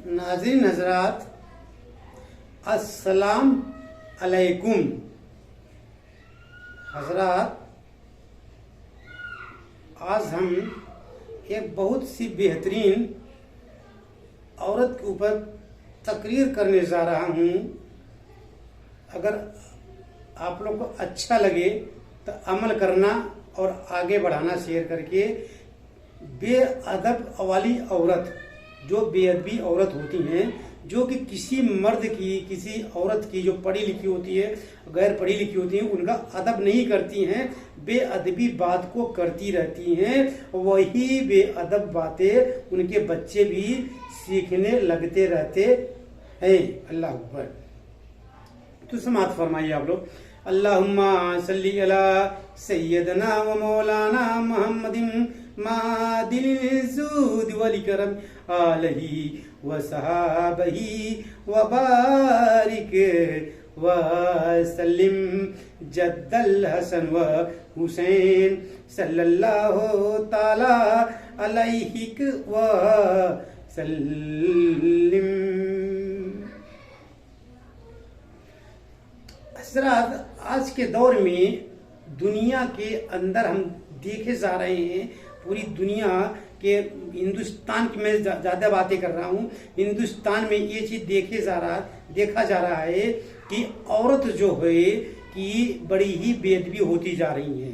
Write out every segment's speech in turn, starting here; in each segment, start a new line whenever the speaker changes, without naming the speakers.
नाज़रीन हज़रात, अस्सलाम अलैकुम। हज़रात, आज हम एक बहुत सी बेहतरीन औरत के ऊपर तकरीर करने जा रहा हूँ। अगर आप लोग को अच्छा लगे तो अमल करना और आगे बढ़ाना शेयर करके। बेअदब वाली औरत, जो बेअदबी औरत होती हैं, जो कि किसी मर्द की, किसी औरत की जो पढ़ी लिखी होती है, गैर पढ़ी लिखी होती हैं, उनका अदब नहीं करती हैं, बेअदबी बात को करती रहती हैं। वही बेअदब बातें उनके बच्चे भी सीखने लगते रहते हैं। अल्लाह अकबर। तो समात फरमाइए आप लोग। अल्लाहुम्मा सल्ली अला सय्यदना व मौलाना मुहम्मदिन मादिल ज़ूद वल करम आलही व सहाबही व बारिक व सल्लिम जद्दल हसन व हुसैन सल्लल्लाहु ताला अलैहि व सल्लिम। हज़रात, आज के दौर में दुनिया के अंदर हम देखे जा रहे हैं, पूरी दुनिया के, हिंदुस्तान की मैं ज़्यादा बातें कर रहा हूँ, हिंदुस्तान में ये चीज़ देखा जा रहा है कि औरत जो है कि बड़ी ही बेअदबी होती जा रही है।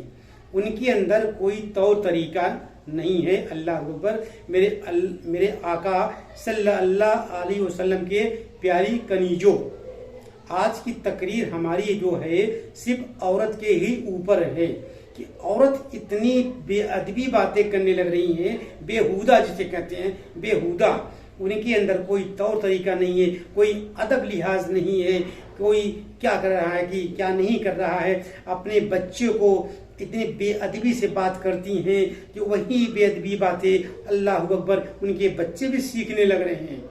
उनके अंदर कोई तौर तरीका नहीं है। अल्लाह अकबर। मेरे आका सल्लल्लाहु अलैहि वसल्लम के प्यारी कनीजों, आज की तकरीर हमारी जो है सिर्फ औरत के ही ऊपर है कि औरत इतनी बेअदबी बातें करने लग रही हैं, बेहुदा जिसे कहते हैं, बेहुदा। उनके अंदर कोई तौर तरीका नहीं है, कोई अदब लिहाज नहीं है, कोई क्या कर रहा है कि क्या नहीं कर रहा है। अपने बच्चे को इतनी बेअदबी से बात करती हैं कि वही बेअदबी बातें, अल्लाह अकबर, उनके बच्चे भी सीखने लग रहे हैं।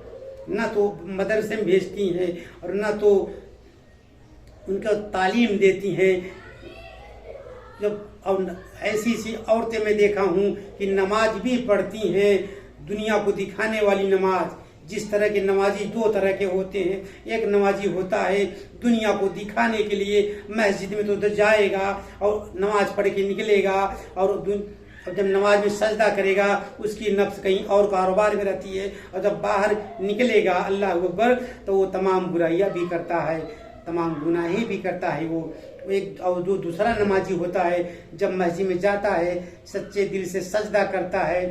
ना तो मदरसे में भेजती हैं और ना तो उनका तालीम देती हैं। जब ऐसी सी औरतें मैं देखा हूँ कि नमाज भी पढ़ती हैं, दुनिया को दिखाने वाली नमाज। जिस तरह के नमाजी दो तरह के होते हैं, एक नमाजी होता है दुनिया को दिखाने के लिए, मस्जिद में तो उधर जाएगा और नमाज पढ़ के निकलेगा, और जब नमाज में सजदा करेगा उसकी नफ्स कहीं और कारोबार में रहती है, और जब बाहर निकलेगा अल्लाह अकबर तो वो तमाम बुराइयां भी करता है, तमाम गुनाहें भी करता है। वो एक और जो दूसरा नमाजी होता है, जब मस्जिद में जाता है, सच्चे दिल से सजदा करता है,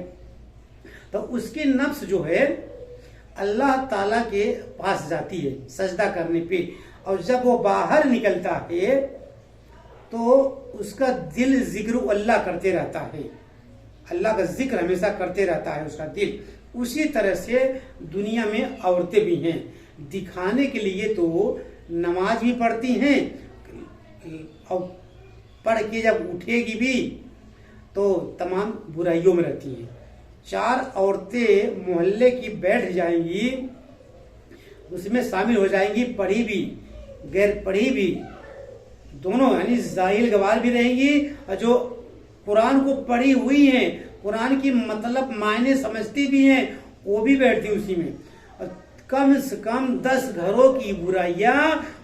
तो उसकी नफ्स जो है अल्लाह ताला के पास जाती है सजदा करने पे। और जब वो बाहर निकलता है तो उसका दिल जिक्र अल्लाह करते रहता है, अल्लाह का जिक्र हमेशा करते रहता है उसका दिल। उसी तरह से दुनिया में औरतें भी हैं, दिखाने के लिए तो नमाज भी पढ़ती हैं और पढ़ के जब उठेगी भी तो तमाम बुराइयों में रहती हैं। चार औरतें मोहल्ले की बैठ जाएंगी, उसमें शामिल हो जाएंगी, पढ़ी भी गैर पढ़ी भी दोनों, यानी जाहिल गवार भी रहेंगी, और जो कुरान को पढ़ी हुई हैं, कुरान की मतलब मायने समझती भी हैं, वो भी बैठती उसी में। और कम से कम 10 घरों की बुराइयां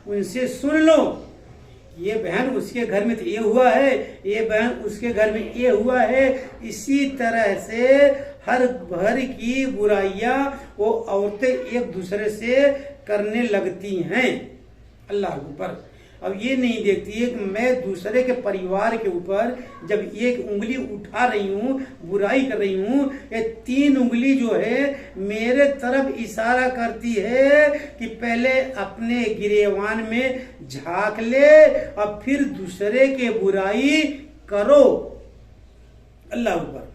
उनसे सुन लो। ये बहन उसके घर में तो ये हुआ है, ये बहन उसके घर में ये हुआ है। इसी तरह से हर घर की बुराइयां वो औरतें एक दूसरे से करने लगती हैं। अल्लाह अकबर। अब ये नहीं देखती है कि मैं दूसरे के परिवार के ऊपर जब एक उंगली उठा रही हूँ, बुराई कर रही हूँ, ये 3 उंगली जो है मेरे तरफ इशारा करती है कि पहले अपने गिरेवान में झांक ले और फिर दूसरे के बुराई करो। अल्लाह अकबर।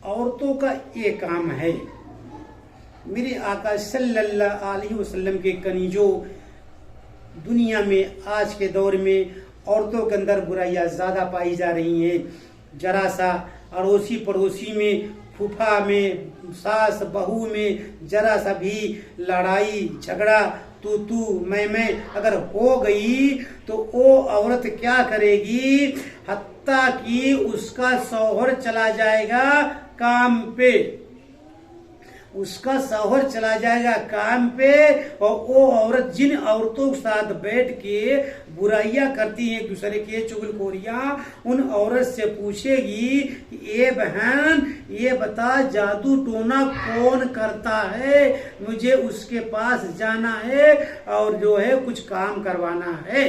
औरतों का ये काम है। मेरे आका सल्लल्लाहु अलैहि वसल्लम के कनीजों, दुनिया में आज के दौर में औरतों के अंदर बुराइयां ज़्यादा पाई जा रही हैं। जरा सा अड़ोसी पड़ोसी में, फूफा में, सास बहू में जरा सा भी लड़ाई झगड़ा, तू मैं अगर हो गई तो वो औरत क्या करेगी, हत्ता कि उसका शौहर चला जाएगा काम पे। उसका शौहर चला जाएगा काम पे, और वो औरत जिन औरतों के साथ बैठ के बुराइयां करती हैं एक दूसरे के, चुगलखोरियां, उन औरत से पूछेगी कि ए बहन ये बता जादू टोना कौन करता है, मुझे उसके पास जाना है और जो है कुछ काम करवाना है।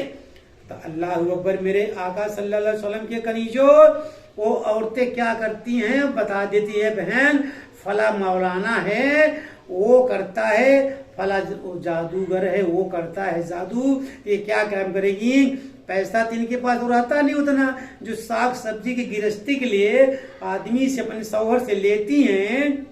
तो अल्लाह अकबर, मेरे आका सल्लल्लाहु अलैहि वसल्लम के कनीजों, वो औरतें क्या करती हैं बता देती है, बहन फला मौलाना है वो करता है, फला जादूगर है वो करता है जादू, ये क्या काम करेगी, पैसा तो इनके पास रहता नहीं उतना, जो साग सब्जी की गृहस्थी के लिए आदमी से अपने शौहर से लेती हैं,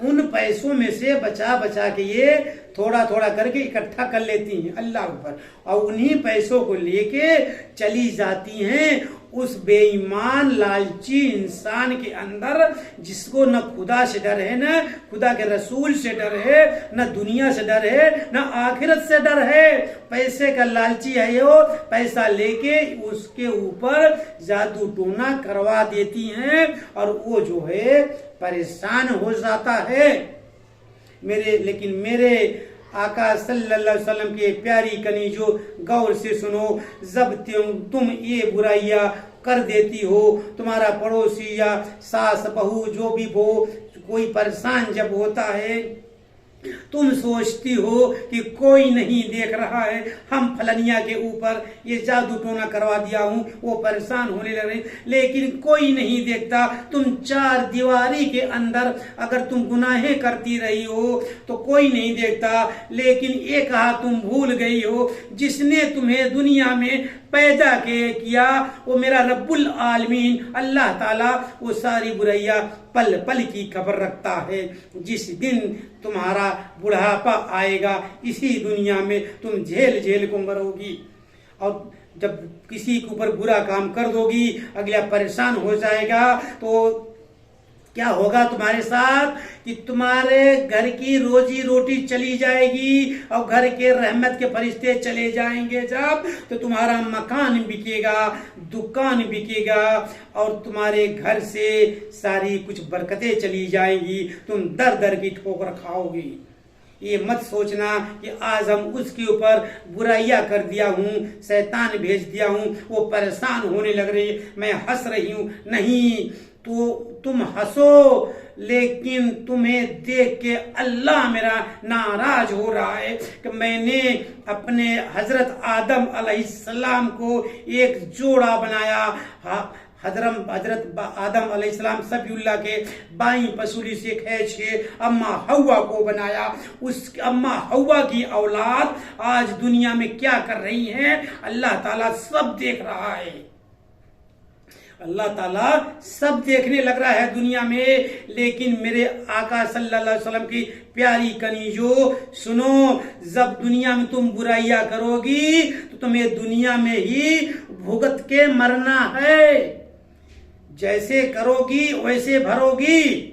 उन पैसों में से बचा बचा के ये थोड़ा थोड़ा करके इकट्ठा कर लेती हैं, अल्लाह ऊपर, और उन्हीं पैसों को लेके चली जाती हैं उस बेईमान लालची इंसान के अंदर, जिसको न खुदा से डर है, न खुदा के रसूल से डर है, न दुनिया से डर है, न आखिरत से डर है, पैसे का लालची है, वो पैसा लेके उसके ऊपर जादू टोना करवा देती हैं और वो जो है परेशान हो जाता है। लेकिन मेरे आका सल्लल्लाहु अलैहि वसल्लम के प्यारी कनीजों, गौर से सुनो, जब तुम ये बुराइयां कर देती हो, तुम्हारा पड़ोसी या सास बहू जो भी हो, कोई परेशान जब होता है, तुम सोचती हो कि कोई नहीं देख रहा है, हम फलनिया के ऊपर ये जादू टोना करवा दिया हूं, वो परेशान होने लग रहे, लेकिन कोई नहीं देखता। तुम चार दीवारी के अंदर अगर तुम गुनाहें करती रही हो तो कोई नहीं देखता, लेकिन एक कहा तुम भूल गई हो, जिसने तुम्हें दुनिया में पैदा किया वो मेरा रब्बुल आलमीन अल्लाह ताला, वो सारी बुराइयां पल पल की खबर रखता है। जिस दिन तुम्हारा बुढ़ापा आएगा, इसी दुनिया में तुम झेल झेल को मरोगी, और जब किसी के ऊपर बुरा काम कर दोगी, अगला परेशान हो जाएगा, तो क्या होगा तुम्हारे साथ कि तुम्हारे घर की रोजी रोटी चली जाएगी और घर के रहमत के फरिश्ते चले जाएंगे जब, तो तुम्हारा मकान बिकेगा, दुकान बिकेगा और तुम्हारे घर से सारी कुछ बरकतें चली जाएंगी, तुम दर दर की ठोकर खाओगी। ये मत सोचना कि आज हम उसके ऊपर बुराइयां कर दिया हूं, शैतान भेज दिया हूं, वो परेशान होने लग रही, मैं हंस रही हूं, नहीं, तो तुम हंसो, लेकिन तुम्हें देख के अल्लाह मेरा नाराज हो रहा है कि मैंने अपने हजरत आदम अलैहिस्सलाम को एक जोड़ा बनाया, हजरत आदम अलैहिस्सलाम सफीउल्लाह के बाईं पसूली से खींच के अम्मा हव्वा को बनाया। उस अम्मा हव्वा की औलाद आज दुनिया में क्या कर रही है, अल्लाह ताला सब देख रहा है, अल्लाह ताला सब देखने लग रहा है दुनिया में। लेकिन मेरे आका सल्लल्लाहु अलैहि वसल्लम की प्यारी कनीजों, सुनो, जब दुनिया में तुम बुराइयां करोगी तो तुम्हें दुनिया में ही भुगत के मरना है, जैसे करोगी वैसे भरोगी।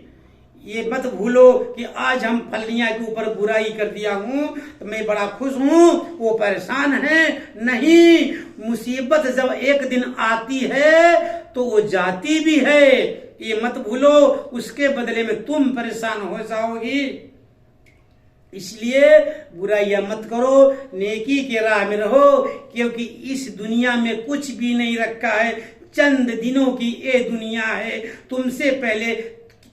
ये मत भूलो कि आज हम फलनिया के ऊपर बुराई कर दिया हूं तो मैं बड़ा खुश हूं, वो परेशान है, नहीं, मुसीबत जब एक दिन आती है तो वो जाती भी है, ये मत भूलो, उसके बदले में तुम परेशान हो जाओगी। इसलिए बुराइयां मत करो, नेकी के राह में रहो, क्योंकि इस दुनिया में कुछ भी नहीं रखा है, चंद दिनों की ये दुनिया है। तुमसे पहले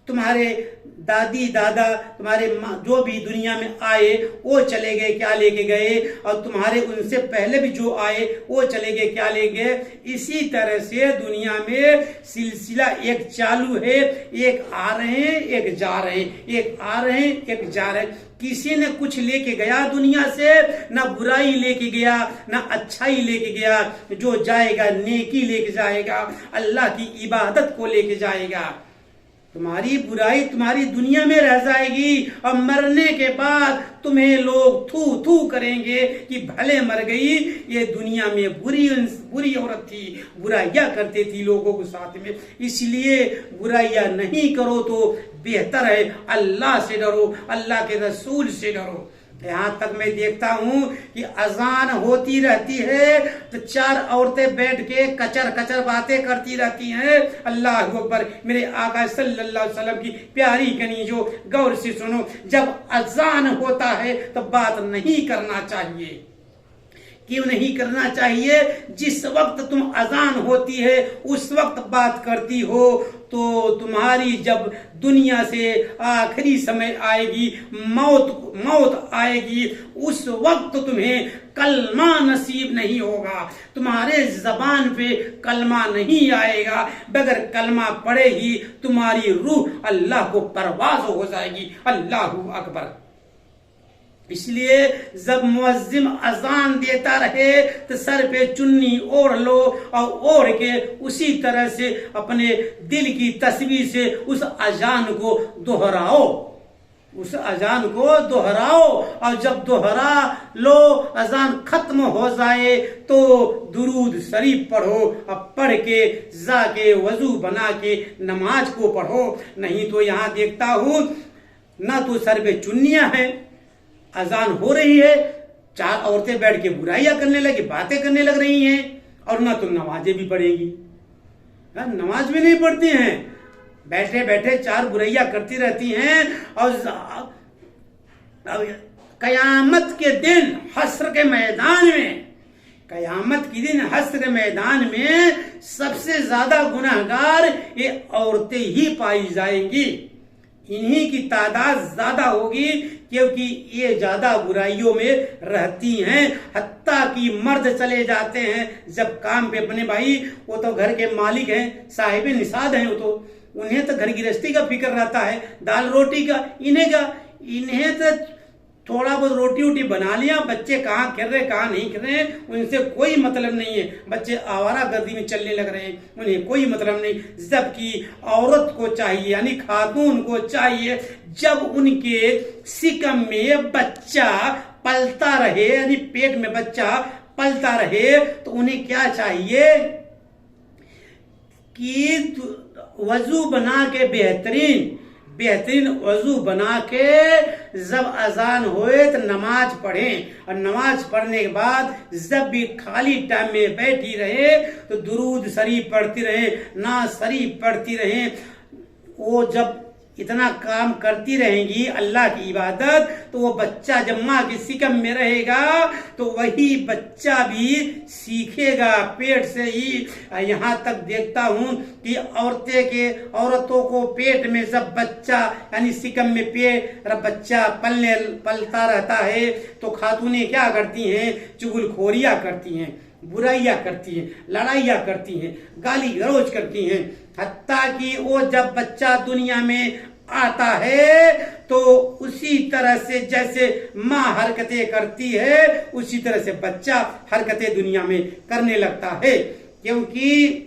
तुम्हारे दादी दादा, तुम्हारे जो भी दुनिया में आए वो चले गए, क्या लेके गए, और तुम्हारे उनसे पहले भी जो आए वो चले गए, क्या ले गए। इसी तरह से दुनिया में सिलसिला एक चालू है, एक आ रहे हैं एक जा रहे हैं, एक आ रहे हैं एक जा रहे हैं। किसी ने कुछ लेके गया दुनिया से, ना बुराई लेके गया ना अच्छाई लेके गया, जो जाएगा नेकी लेके जाएगा, अल्लाह की इबादत को लेके जाएगा। तुम्हारी बुराई तुम्हारी दुनिया में रह जाएगी और मरने के बाद तुम्हें लोग थू थू करेंगे कि भले मर गई, ये दुनिया में बुरी औरत थी, बुराइयां करती थी लोगों के साथ में। इसलिए बुराइयां नहीं करो तो बेहतर है, अल्लाह से डरो, अल्लाह के रसूल से डरो। यहाँ तक मैं देखता हूँ कि अजान होती रहती है तो 4 औरतें बैठ के कचर कचर बातें करती रहती हैं। अल्लाह अकबर। मेरे आका सल्लल्लाहु अलैहि वसल्लम की प्यारी कनी जो गौर से सुनो, जब अजान होता है तो बात नहीं करना चाहिए। क्यों नहीं करना चाहिए? जिस वक्त तुम अजान होती है उस वक्त बात करती हो तो तुम्हारी जब दुनिया से आखिरी समय आएगी, मौत आएगी, उस वक्त तुम्हें कलमा नसीब नहीं होगा, तुम्हारे जबान पे कलमा नहीं आएगा। बगैर कलमा पड़े ही तुम्हारी रूह अल्लाह को परवाज़ हो जाएगी। अल्लाहू अकबर। इसलिए जब मुअज्जिम अजान देता रहे तो सर पे चुन्नी ओढ़ लो और ओढ़ के उसी तरह से अपने दिल की तस्वीर से उस अजान को दोहराओ, उस अजान को दोहराओ। और जब दोहरा लो, अजान खत्म हो जाए तो दुरूद शरीफ पढ़ो। अब पढ़ के जाके वजू बना के नमाज को पढ़ो। नहीं तो यहाँ देखता हूँ ना तो सर पे चुन्नियां हैं, अजान हो रही है, 4 औरतें बैठ के बुराइयां करने लगी, बातें करने लग रही हैं, और ना तो नमाजें भी पढ़ेगी। नमाज भी नहीं पढ़ती हैं, बैठे बैठे 4 बुराइयां करती रहती हैं। और कयामत के दिन हश्र के मैदान में, कयामत के दिन हश्र के मैदान में सबसे ज्यादा गुनाहगार ये औरतें ही पाई जाएंगी। इन्हीं की तादाद ज्यादा होगी क्योंकि ये ज्यादा बुराइयों में रहती हैं। हत्ता कि मर्द चले जाते हैं जब काम पे अपने भाई, वो तो घर के मालिक हैं, साहिब निसाद हैं, वो तो उन्हें तो घर गृहस्थी का फिक्र रहता है, दाल रोटी का। इन्हें तो थोड़ा बहुत रोटी वोटी बना लिया, बच्चे कहाँ खेल रहे कहाँ नहीं खेल रहे उनसे कोई मतलब नहीं है। बच्चे आवारा गर्दी में चलने लग रहे हैं, उन्हें कोई मतलब नहीं। जबकि औरत को चाहिए, यानी खातून को चाहिए, जब उनके सिकम में बच्चा पलता रहे, यानी पेट में बच्चा पलता रहे, तो उन्हें क्या चाहिए कि वजू बना के बेहतरीन वजू बना के जब अजान होए तो नमाज पढ़ें। और नमाज पढ़ने के बाद जब भी खाली टाइम में बैठी रहे तो दुरूद शरीफ पढ़ती रहे, नाज शरीफ पढ़ती रहे। वो जब इतना काम करती रहेंगी अल्लाह की इबादत, तो वो बच्चा जब माँ की सिकम में रहेगा तो वही बच्चा भी सीखेगा पेट से ही। यहाँ तक देखता हूँ कि औरतों को पेट में जब बच्चा, यानी सिकम में बच्चा पलता रहता है तो खातूनें क्या करती हैं? चुगलखोरियाँ करती हैं, बुराइयां करती हैं, लड़ाइयां करती हैं, गाली गलौज करती हैं। हत्ता कि वो जब बच्चा दुनिया में आता है तो उसी तरह से जैसे माँ हरकतें करती है उसी तरह से बच्चा हरकतें दुनिया में करने लगता है। क्योंकि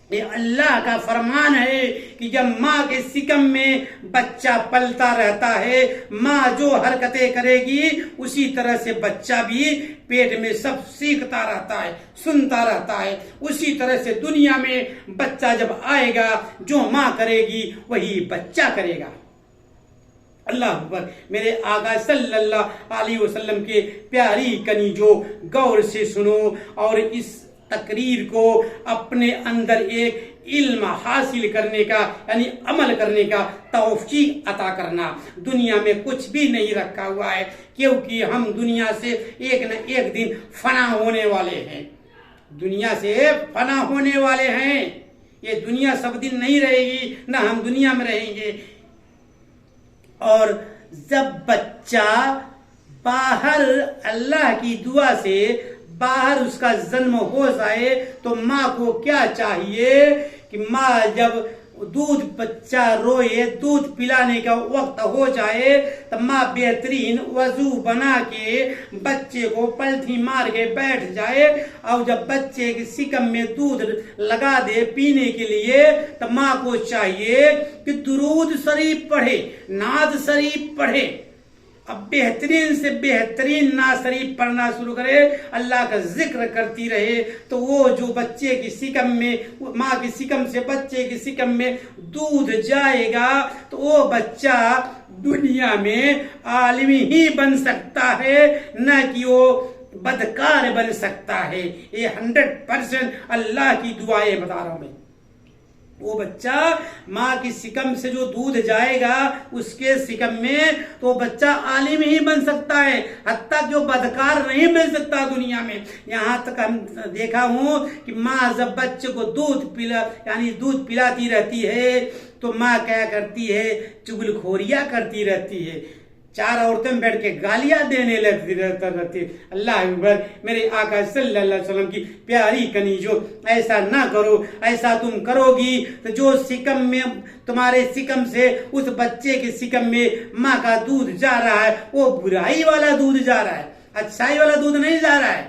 ये अल्लाह का फरमान है कि जब माँ के सिकम में बच्चा पलता रहता है, माँ जो हरकतें करेगी उसी तरह से बच्चा भी पेट में सब सीखता रहता है, सुनता रहता है। उसी तरह से दुनिया में बच्चा जब आएगा, जो माँ करेगी वही बच्चा करेगा। अल्लाह अकबर। मेरे आका सल्लल्लाहु अलैहि वसल्लम के प्यारी कनी जो गौर से सुनो और इस तकरीर को अपने अंदर एक इल्म हासिल करने का, यानी अमल करने का तौफीक अता करना। दुनिया में कुछ भी नहीं रखा हुआ है, क्योंकि हम दुनिया से एक न एक दिन फना होने वाले हैं, दुनिया से फना होने वाले हैं। ये दुनिया सब दिन नहीं रहेगी, ना हम दुनिया में रहेंगे। और जब बच्चा बाहर अल्लाह की दुआ से बाहर उसका जन्म हो जाए तो माँ को क्या चाहिए कि माँ जब दूध बच्चा रोए, दूध पिलाने का वक्त हो जाए तो माँ बेहतरीन वजू बना के बच्चे को पलथी मार के बैठ जाए और जब बच्चे के सिकम में दूध लगा दे पीने के लिए तो माँ को चाहिए कि दुरूद शरीफ पढ़े, नाज शरीफ पढ़े। अब बेहतरीन से बेहतरीन नाज शरीफ पढ़ना शुरू करे, अल्लाह का जिक्र करती रहे, तो वो जो बच्चे की सिकम में, माँ की सिकम से बच्चे की सिकम में दूध जाएगा, तो वो बच्चा दुनिया में आलिम ही बन सकता है, न कि वो बदकार बन सकता है। ये 100% अल्लाह की दुआएं बता रहा हूं मैं। वो बच्चा माँ की सिकम से जो दूध जाएगा उसके सिकम में, तो बच्चा आलिम ही बन सकता है, हत्ता जो बदकार नहीं बन सकता दुनिया में। यहाँ तक हम देखा हूँ कि माँ जब बच्चे को दूध पिलाती रहती है, तो माँ क्या करती है, चुगलखोरियां करती रहती है, 4 औरतें बैठ के गालियां देने लगती रहती। अल्लाह अकबर, मेरे आका सल्लल्लाहु अलैहि वसल्लम की प्यारी कनीजो, ऐसा ना करो। ऐसा तुम करोगी तो जो सिकम में, तुम्हारे सिकम से उस बच्चे के सिकम में माँ का दूध जा रहा है, वो बुराई वाला दूध जा रहा है, अच्छाई वाला दूध नहीं जा रहा है,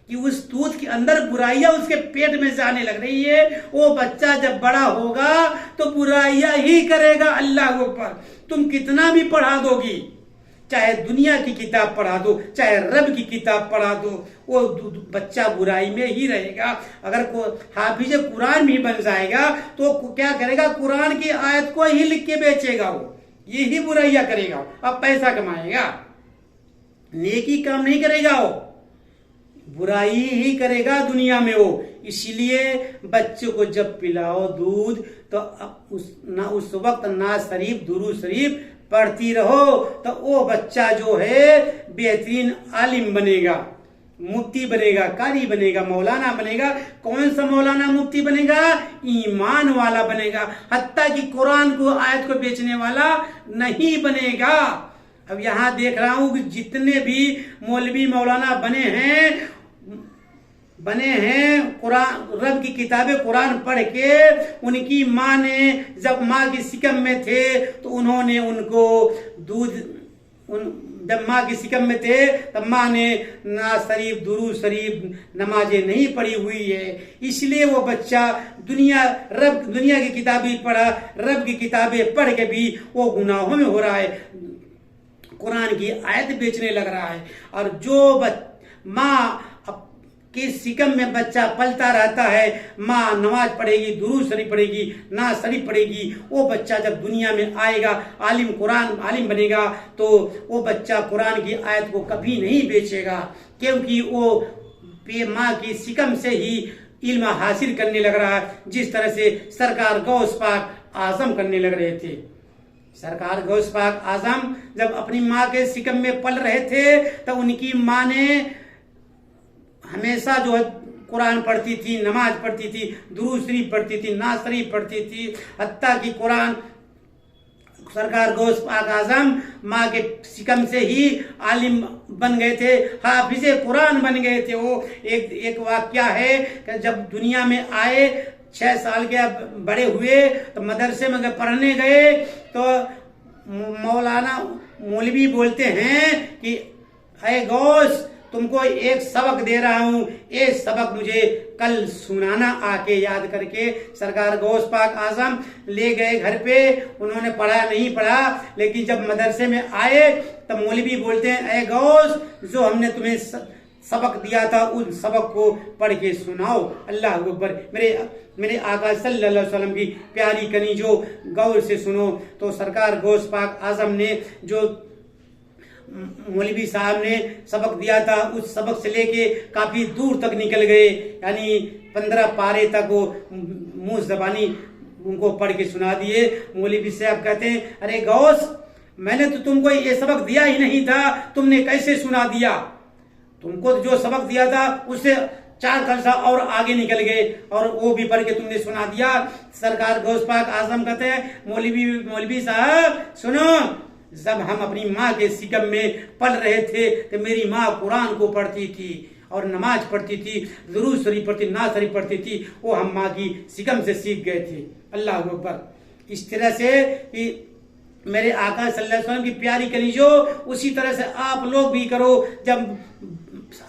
कि उस दूध के अंदर बुराइयां उसके पेट में जाने लग रही है। वो बच्चा जब बड़ा होगा तो बुराइयां ही करेगा। अल्लाह के ऊपर तुम कितना भी पढ़ा दोगी, चाहे दुनिया की किताब पढ़ा दो, चाहे रब की किताब पढ़ा दो, वो बच्चा बुराई में ही रहेगा। अगर को हाफिज कुरान भी बन जाएगा तो क्या करेगा, कुरान की आयत को ही लिख के बेचेगा, वो यही बुराइयां करेगा, अब पैसा कमाएगा, नेकी काम नहीं करेगा, वो बुराई ही करेगा दुनिया में वो। इसलिए बच्चे को जब पिलाओ दूध, तो उस वक्त नाज शरीफ, दुरूद शरीफ पढ़ती रहो, तो वो बच्चा जो है बेहतरीन आलिम बनेगा, मुफ्ती बनेगा, कारी बनेगा, मौलाना बनेगा। कौन सा मौलाना मुफ्ती बनेगा, ईमान वाला बनेगा, हत्ता कि कुरान को, आयत को बेचने वाला नहीं बनेगा। अब यहाँ देख रहा हूं कि जितने भी मौलवी मौलाना बने हैं कुरान, रब की किताबें कुरान पढ़ के, उनकी माँ ने जब माँ की सिकम में थे तो उन्होंने उनको जब माँ की सिकम में थे तब माँ ने नाज शरीफ, दुरूद शरीफ, नमाजें नहीं पढ़ी हुई है, इसलिए वो बच्चा दुनिया की किताबें पढ़ा, रब की किताबें पढ़ के भी वो गुनाहों में हो रहा है, कुरान की आयत बेचने लग रहा है। और जो माँ कि सिकम में बच्चा पलता रहता है, माँ नमाज पढ़ेगी, दुरूद शरीफ पढ़ेगी, नाज शरीफ पढ़ेगी, वो बच्चा जब दुनिया में आएगा आलिम बनेगा, तो वो बच्चा कुरान की आयत को कभी नहीं बेचेगा, क्योंकि वो माँ की सिकम से ही इल्म हासिल करने लग रहा है, जिस तरह से सरकार गौस पाक आजम करने लग रहे थे। सरकार गौस पाक आजम जब अपनी माँ के सिकम में पल रहे थे, तो उनकी माँ ने हमेशा जो है कुरान पढ़ती थी, नमाज पढ़ती थी, दुरूद शरीफ पढ़ती थी, नाज शरीफ पढ़ती थी, हत्ता कि कुरान सरकार गौस पाक आजम माँ के सिकम से ही आलिम बन गए थे, हाफिज कुरान बन गए थे। वो एक वाक्या है कि जब दुनिया में आए, 6 साल के बड़े हुए, तो मदरसे में पढ़ने गए, तो मौलवी बोलते हैं कि अरे गौस, तुमको एक सबक दे रहा हूं, ये सबक मुझे कल सुनाना आके, याद करके। सरकार गौस पाक आजम ले गए घर पे, उन्होंने पढ़ा नहीं पढ़ा, लेकिन जब मदरसे में आए तब मौलवी बोलते हैं, अरे गौस, जो हमने तुम्हें सबक दिया था उस सबक को पढ़ के सुनाओ। अल्लाह अकबर, मेरे आका सल्लल्लाहु अलैहि वसल्लम की प्यारी कनीजो, गौर से सुनो। तो सरकार गौस पाक आजम ने जो मौलवी साहब ने सबक दिया था, उस सबक से लेके काफी दूर तक निकल गए, यानी 15 पारे तक वो मुंह जबानी उनको पढ़ के सुना दिए। मौलवी साहब कहते हैं, अरे गौस, मैंने तो तुमको ये सबक दिया ही नहीं था, तुमने कैसे सुना दिया? तुमको जो सबक दिया था उससे 4 कलसा और आगे निकल गए, और वो भी पढ़ के तुमने सुना दिया। सरकार गौस पाक आजम कहते हैं, मौलवी साहब सुनो, जब हम अपनी माँ के सिकम में पल रहे थे तो मेरी माँ कुरान को पढ़ती थी और नमाज पढ़ती थी, दुरूद शरीफ पढ़ती, नाज शरीफ पढ़ती थी, वो हम माँ की सिकम से सीख गए थे। अल्लाह अकबर। इस तरह से कि मेरे आका सल्लल्लाहु अलैहि वसल्लम की प्यारी कलीजो, उसी तरह से आप लोग भी करो। जब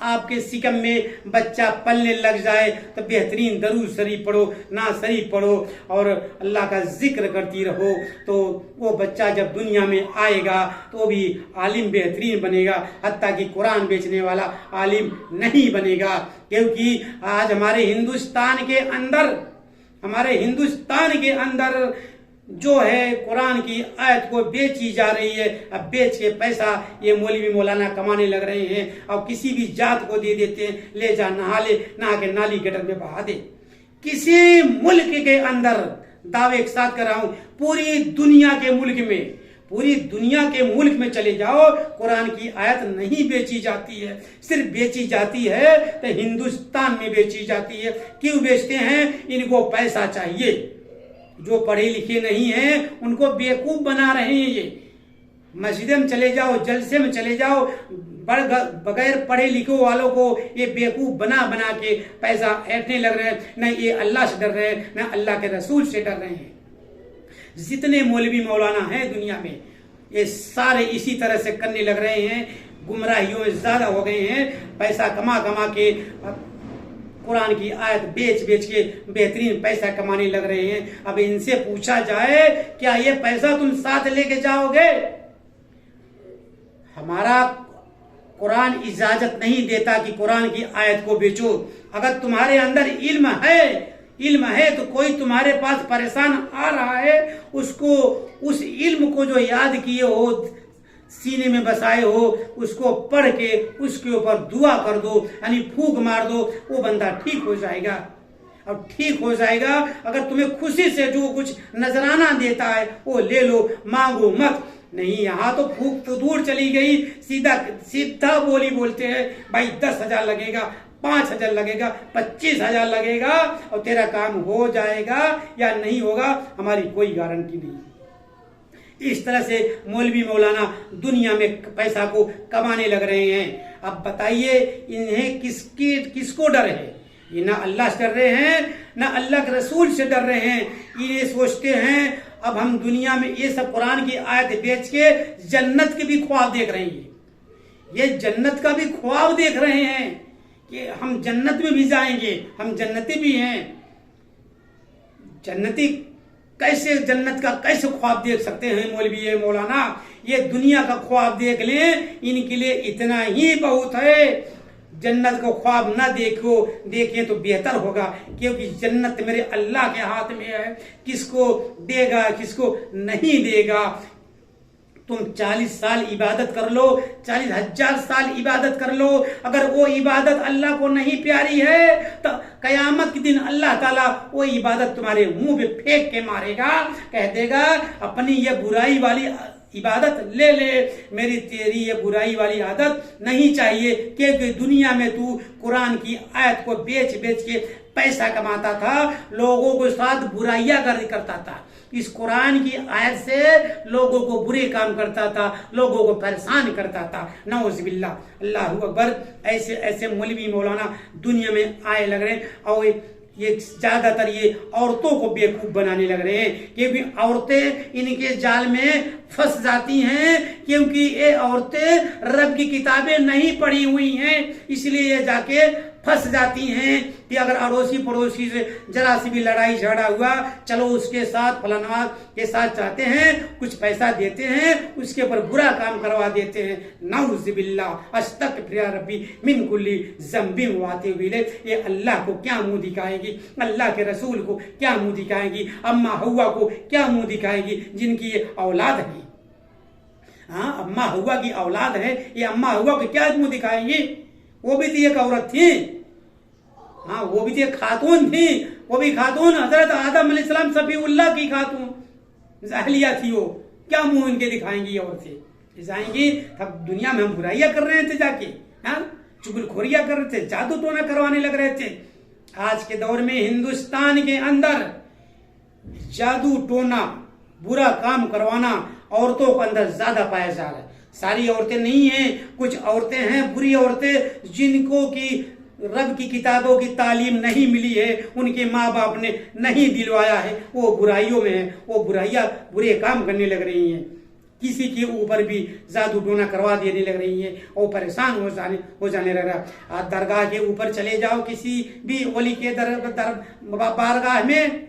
आपके सिकम में बच्चा पलने लग जाए तो बेहतरीन दरूद शरीफ पढ़ो, ना शरीफ पढ़ो और अल्लाह का जिक्र करती रहो, तो वो बच्चा जब दुनिया में आएगा तो वो भी आलिम बेहतरीन बनेगा, हत्ता कि कुरान बेचने वाला आलिम नहीं बनेगा। क्योंकि आज हमारे हिंदुस्तान के अंदर जो है कुरान की आयत को बेची जा रही है। अब बेच के पैसा ये मौलवी मौलाना कमाने लग रहे हैं और किसी भी जात को दे देते हैं, ले जा नहा के नाली गटर में बहा दे। किसी मुल्क के अंदर दावे के साथ कर रहा हूं, पूरी दुनिया के मुल्क में चले जाओ, कुरान की आयत नहीं बेची जाती है। सिर्फ बेची जाती है तो हिंदुस्तान में बेची जाती है। क्यों बेचते हैं? इनको पैसा चाहिए। जो पढ़े लिखे नहीं हैं उनको बेवकूफ बना रहे हैं ये। मस्जिद में चले जाओ, जलसे में चले जाओ, बगैर पढ़े लिखे वालों को ये बेवकूफ बना के पैसा ऐंठने लग रहे हैं। न ये अल्लाह से डर रहे हैं, न अल्लाह के रसूल से डर रहे हैं। जितने मौलवी मौलाना हैं दुनिया में, ये सारे इसी तरह से करने लग रहे हैं। गुमराहियों में ज्यादा हो गए हैं। पैसा कमा के कुरान की आयत बेच के बेहतरीन पैसा कमाने लग रहे हैं। अब इनसे पूछा जाए, क्या ये पैसा तुम साथ लेके जाओगे? हमारा कुरान इजाजत नहीं देता कि कुरान की आयत को बेचो। अगर तुम्हारे अंदर इल्म है तो कोई तुम्हारे पास परेशान आ रहा है, उसको उस इल्म को जो याद किए हो, सीने में बसाए हो, उसको पढ़ के उसके ऊपर दुआ कर दो, यानी फूंक मार दो, वो बंदा ठीक हो जाएगा। अब ठीक हो जाएगा। अगर तुम्हें खुशी से जो कुछ नजराना देता है वो ले लो, मांगो मत। नहीं, यहाँ तो फूंक तो दूर चली गई, सीधा बोली बोलते हैं, भाई 10,000 लगेगा, 5,000 लगेगा, 25,000 लगेगा और तेरा काम हो जाएगा या नहीं होगा, हमारी कोई गारंटी नहीं। इस तरह से मौलवी मौलाना दुनिया में पैसा को कमाने लग रहे हैं। अब बताइए, इन्हें किसको डर है? ये ना अल्लाह से डर रहे हैं, ना अल्लाह के रसूल से डर रहे हैं। ये सोचते हैं अब हम दुनिया में ये सब कुरान की आयत बेच के जन्नत के भी ख्वाब देख रहे हैं। ये जन्नत का भी ख्वाब देख रहे हैं कि हम जन्नत में भी जाएंगे, हम जन्नती भी हैं। जन्नत का कैसे ख्वाब देख सकते हैं मौलवी मौलाना? ये दुनिया का ख्वाब देख लें, इनके लिए इतना ही बहुत है। जन्नत को ख्वाब ना देखें तो बेहतर होगा, क्योंकि जन्नत मेरे अल्लाह के हाथ में है। किसको देगा, किसको नहीं देगा। तुम 40 साल इबादत कर लो, 40,000 साल इबादत कर लो, अगर वो इबादत अल्लाह को नहीं प्यारी है तो कयामत के दिन अल्लाह ताला वो इबादत तुम्हारे मुंह पे फेंक के मारेगा, कह देगा अपनी ये बुराई वाली इबादत ले ले, मेरी तेरी ये बुराई वाली आदत नहीं चाहिए। क्योंकि दुनिया में तू कुरान की आयत को बेच के पैसा कमाता था, लोगों के साथ बुराइयां करता था। इस कुरान की आयत से लोगों को बुरे काम करता था, लोगों को परेशान करता था। नौज़ुबिल्लाह, अल्लाहु अकबर। ऐसे मौलवी मौलाना दुनिया में आए लग रहे हैं और ये ज्यादातर ये औरतों को बेवकूफ बनाने लग रहे हैं, क्योंकि औरतें इनके जाल में फंस जाती हैं। क्योंकि ये औरतें रब की किताबें नहीं पढ़ी हुई हैं, इसलिए ये जाके फंस जाती हैं कि अगर अड़ोसी पड़ोसी से जरा सी भी लड़ाई झगड़ा हुआ, चलो उसके साथ फलाना के साथ चाहते हैं, कुछ पैसा देते हैं, उसके ऊपर बुरा काम करवा देते हैं। नाउज़ुबिल्लाह, अस्तग़फिर रब्बी मिन कुल्ली ज़ंबिन वातिबिले। ये अल्लाह को क्या मुंह दिखाएगी, अल्लाह के रसूल को क्या मुंह दिखाएगी, अम्मा हव्वा को क्या मुंह दिखाएगी, जिनकी ये औलाद है। हाँ, अम्मा हव्वा की औलाद है, ये अम्मा हव्वा को क्या मुंह दिखाएंगी? वो भी तो एक औरत थी। हाँ, वो भी तो एक खातून थी। वो भी खातून हजरत आदम अलैहिस्सलाम सफीउल्लाह की खातून जाहिलिया थी। वो क्या मुंह इनके दिखाएंगी औरतें? जाएंगी तब दुनिया में हम बुराइयां कर रहे थे जाके, हाँ, चुगलखोरियां कर रहे थे, जादू टोना करवाने लग रहे थे। आज के दौर में हिंदुस्तान के अंदर जादू टोना, बुरा काम करवाना औरतों के अंदर ज्यादा पाया जा रहा है। सारी औरतें नहीं हैं, कुछ औरतें हैं बुरी औरतें, जिनको की रब की किताबों की तालीम नहीं मिली है, उनके माँ बाप ने नहीं दिलवाया है, वो बुराइयों में है, वो बुराइयां बुरे काम करने लग रही हैं। किसी के ऊपर भी जादू टोना करवा देने लग रही है और परेशान हो जाने लग रहा। दरगाह के ऊपर चले जाओ किसी भी वली के बारगाह में,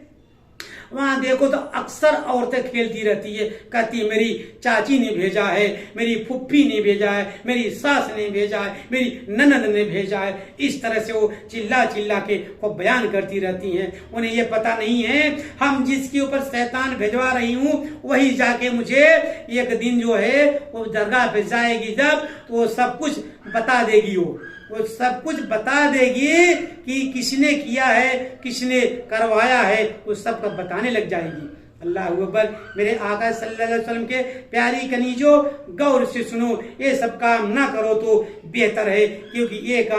वहां देखो तो अक्सर औरतें खेलती रहती है, कहती है मेरी चाची ने भेजा है, मेरी फुफ्फी ने भेजा है, मेरी सास ने भेजा है, मेरी ननद ने भेजा है। इस तरह से वो चिल्ला चिल्ला के वो बयान करती रहती हैं। उन्हें ये पता नहीं है हम जिसके ऊपर शैतान भेजवा रही हूँ वही जाके मुझे एक दिन जो है वो दरगाह पे जाएगी जब, तो वो सब कुछ बता देगी। वो सब कुछ बता देगी कि किसने किया है, किसने करवाया है, वो सब का बताने लग जाएगी। अल्लाह अकबर। मेरे आका सल्लल्लाहु अलैहि वसल्लम के प्यारी कनीजों, गौर से सुनो, ये सब काम ना करो तो बेहतर है, क्योंकि ये काम